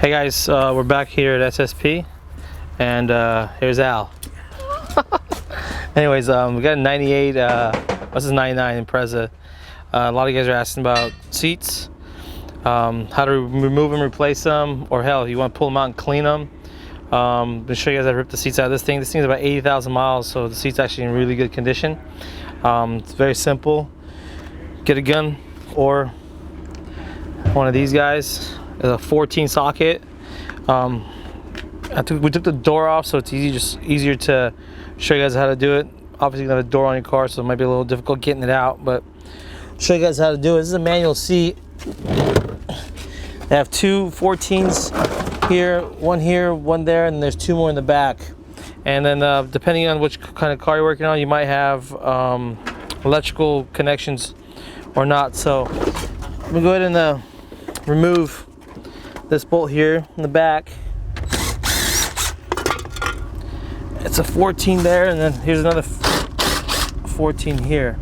Hey guys, we're back here at SSP, and here's Al. Anyways, we got a 98, this is 99 Impreza. A lot of you guys are asking about seats, how to remove them, replace them, or hell, you want to pull them out and clean them. I'm gonna show you guys how to rip the seats out of this thing. This thing's about 80,000 miles, so the seat's actually in really good condition. It's very simple. Get a gun or one of these guys. A 14 socket. We took the door off, so it's easier to show you guys how to do it. Obviously, you have a door on your car, so it might be a little difficult getting it out, but I'll show you guys how to do it. This is a manual seat. They have two 14s here, one there, and there's two more in the back. And then depending on which kind of car you're working on, you might have electrical connections or not. So I'm gonna go ahead and remove this bolt here in the back. It's a 14 there, and then here's another 14 here.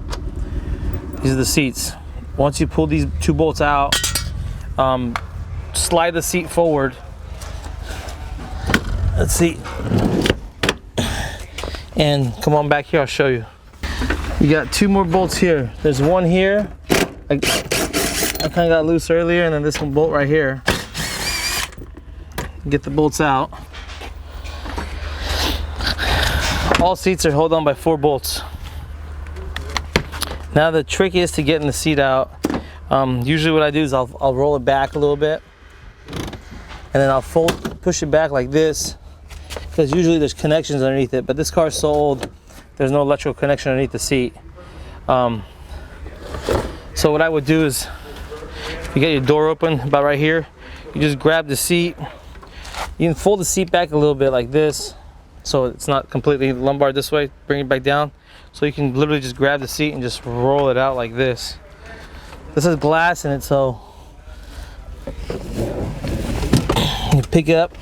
These are the seats. Once you pull these two bolts out, slide the seat forward. Let's see. And come on back here, I'll show you. You got two more bolts here. There's one here. I kind of got loose earlier, and then this one bolt right here. Get the bolts out. All seats are held on by 4 bolts. Now the trick is to getting the seat out. Usually what I do is I'll roll it back a little bit, and then I'll push it back like this, because usually there's connections underneath it, but this car is so old, there's no electrical connection underneath the seat. So what I would do is, if you get your door open about right here, you just grab the seat. You can fold the seat back a little bit like this, so it's not completely lumbar this way. Bring it back down, so you can literally just grab the seat and just roll it out like this. This is glass in it, so you pick it up.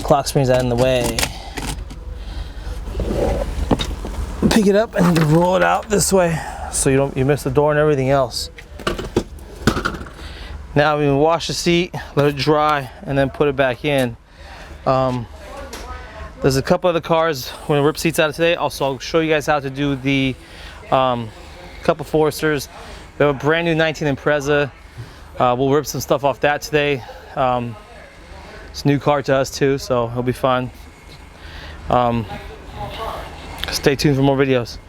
Clock spring's out in the way. Pick it up and roll it out this way, so you miss the door and everything else. Now we can wash the seat, let it dry, and then put it back in. There's a couple other cars we're gonna rip seats out of today. Also, I'll show you guys how to do the couple Foresters. We have a brand new 19 Impreza. We'll rip some stuff off that today. It's a new car to us too, so it'll be fun. Stay tuned for more videos.